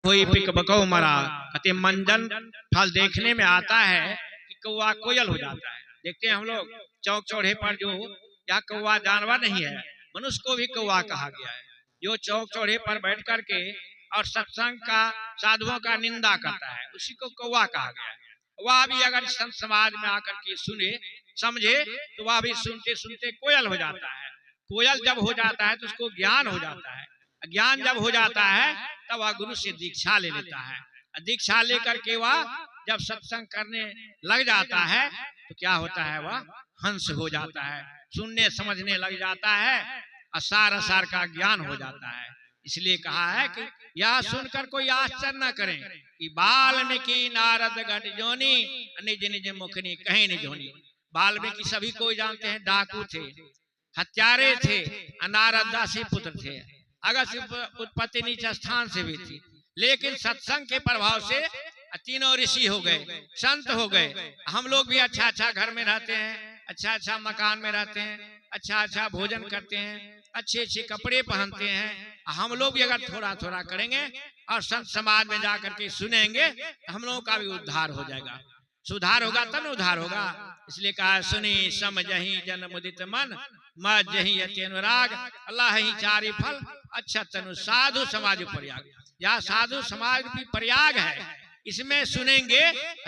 कोई पिक बकौ मरा, कहते मंजन फल देखने में आता है कि कौवा कोयल हो जाता है। देखते हैं हम लोग चौक चौड़े पर जो या कौवा जानवर नहीं है, मनुष्य को भी कौवा कहा गया है। जो चौक चौड़े पर बैठ करके और सत्संग का साधुओं का निंदा करता है, उसी को कौवा कहा गया है। वह भी अगर संत समाज में आकर के सुने समझे तो वह भी सुनते सुनते कोयल हो जाता है। कोयल जब हो जाता है तो उसको ज्ञान हो जाता है। ज्ञान जब हो जाता है तब वह गुरु से दीक्षा ले लेता है। दीक्षा लेकर के वह जब सत्संग करने लग जाता है तो क्या होता है, वह हंस हो जाता है, सुनने समझने लग जाता है, असार असार का ज्ञान हो जाता है। इसलिए कहा है कि यह सुनकर कोई आश्चर्य न करें कि वाल्मीकि नारद गट जोनी निज निज मुखनी कहीं न जोनी। वाल्मीकि सभी को जानते हैं, डाकू थे, हत्यारे थे, नारद दासी पुत्र थे, अगस्त्य उत्पत्ति नीच स्थान से भी थी, लेकिन सत्संग के प्रभाव से तीनों ऋषि हो गए, संत हो गए। हम लोग भी अच्छा अच्छा घर में रहते हैं, अच्छा अच्छा मकान में रहते हैं, अच्छा अच्छा भोजन करते हैं, अच्छे अच्छे कपड़े पहनते हैं। हम लोग भी अगर थोड़ा थोड़ा करेंगे और संत समाज में जाकर के सुनेंगे तो हम लोगों का भी उद्धार हो जाएगा। सुधार होगा तब उद्धार होगा। इसलिए कहा सुनी समझहि जन मुदित मन, मजहि अति अनुराग, अल्लाह ही चारि फल, अच्छा तनु साधु समाज प्रयाग। यह साधु समाज भी प्रयाग है। इसमें सुनेंगे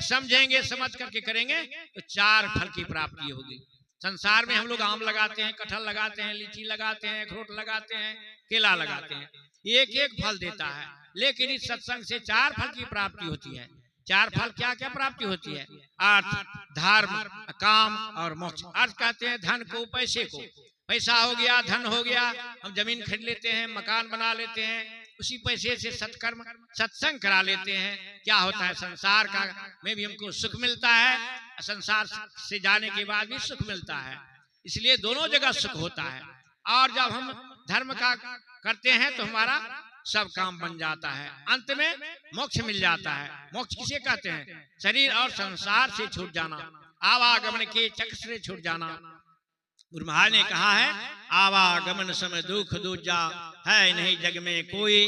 समझेंगे समझ करके करेंगे तो 4 फल की प्राप्ति होगी। संसार में हम लोग आम लगाते हैं, कटहल लगाते हैं, लीची लगाते हैं, अखरोट लगाते हैं, केला लगाते हैं, एक एक फल देता है। लेकिन इस सत्संग से 4 फल की प्राप्ति होती है। 4 फल क्या क्या प्राप्ति होती है? अर्थ, धर्म, काम और मोक्ष। अर्थ कहते हैं धन को, पैसे को। पैसा हो गया, धन हो गया, हम जमीन खरीद लेते हैं, मकान बना लेते हैं, उसी पैसे से सत्कर्म सत्संग करा लेते हैं। क्या होता है, संसार का में भी हमको सुख मिलता है, संसार से जाने के बाद भी सुख मिलता है। इसलिए दोनों जगह सुख होता है। और जब हम धर्म का करते हैं तो हमारा सब काम बन जाता है, अंत में मोक्ष मिल जाता है। मोक्ष किसे कहते हैं? शरीर और संसार से छूट जाना, आवागमन के चक्र से छूट जाना। गुरु महाराज ने कहा है आवागमन समय दुख दूजा है नहीं जग में कोई,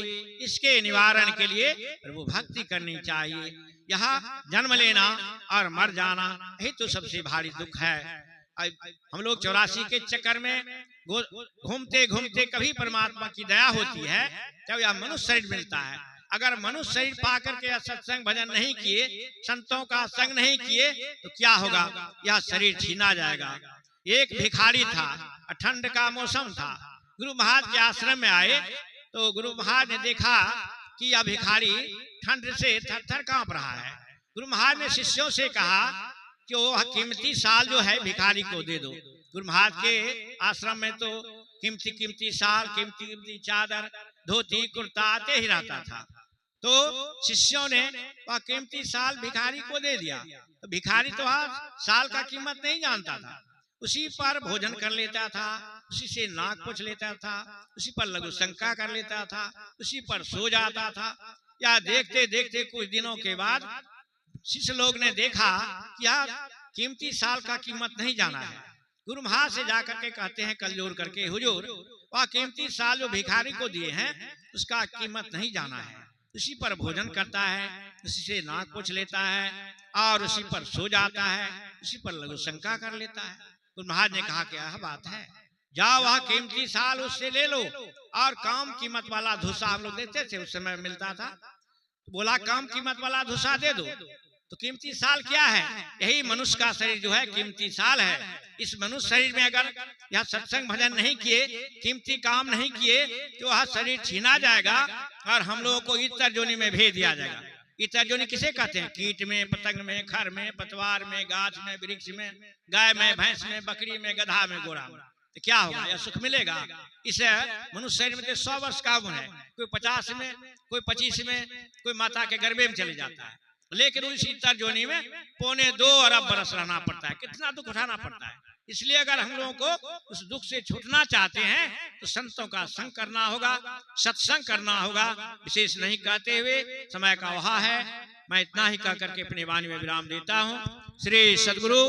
इसके निवारण के लिए प्रभु भक्ति करनी चाहिए। यहाँ जन्म लेना और मर जाना ही तो सबसे भारी दुख है। हम लोग 84 के चक्कर में घूमते घूमते कभी परमात्मा की दया होती है जब यह मनुष्य शरीर मिलता है। अगर मनुष्य शरीर पाकर के सत्संग भजन नहीं किए, संतों का संग नहीं किए तो क्या होगा, यह शरीर छीना जाएगा। एक भिखारी था, ठंड का मौसम था, गुरु महाराज के आश्रम में आए तो गुरु महाराज ने देखा कि यह भिखारी ठंड से थर थर कांप रहा है। गुरु महाराज ने शिष्यों से कहा कि वो कीमती साल जो है भिखारी को दे दो। गुरु महाराज के आश्रम में तो कीमती कीमती साल, कीमती कीमती चादर, धोती, कुर्ता आते ही रहता था। तो शिष्यों ने वह कीमती साल भिखारी को दे दिया। तो भिखारी तो साल का कीमत नहीं जानता था, उसी पर भोजन कर लेता था, उसी से नाक पोंछ लेता था, उसी पर लघु शंका कर लेता था, उसी पर सो जाता था। या देखते देखते कुछ दिनों के बाद शिष्य लोग ने देखा कि यार कीमती साल का कीमत नहीं जाना है। गुरु महाराज से जाकर के कहते हैं कल जोर करके, हुजूर वह कीमती साल जो भिखारी को दिए हैं उसका कीमत नहीं जाना है। उसी पर भोजन करता है, उसी से नाक पोंछ लेता है और उसी पर सो जाता है, उसी पर लघु शंका कर लेता है। गुरु महाराज ने कहा क्या बात है, जाओ वह कीमती साल उससे ले लो और कम कीमत वाला धुसा हम लोग देते थे उस समय मिलता था। तो बोला कम कीमत वाला धुसा दे दो। तो कीमती साल क्या है? यही मनुष्य का शरीर जो है कीमती साल है। इस मनुष्य शरीर में अगर यह सत्संग भजन नहीं किए, कीमती काम नहीं किए तो वह शरीर छीना जाएगा और हम लोगों को इतर जोनी में भेज दिया जाएगा। इतर जोनी किसे कहते हैं? कीट में, पतंग में, खर में, पतवार में, गाछ में, वृक्ष में, गाय में, भैंस में, बकरी में, गधा में, घोड़ा में। तो क्या होगा, यह सुख मिलेगा? इसे मनुष्य शरीर में 100 वर्ष का उम्र है, कोई 50 में, कोई 25 में, कोई माता के गर्भे में चले जाता है। लेकिन उसी इतर जोनी में 2.25 अरब बरस रहना पड़ता है, कितना दुख उठाना पड़ता है। इसलिए अगर हम लोगों को उस दुख से छूटना चाहते हैं तो संतों का संग करना होगा, सत्संग करना होगा। विशेष नहीं कहते हुए समय का वहा है, मैं इतना ही कह करके अपनी वाणी में विराम देता हूँ। श्री सद्गुरु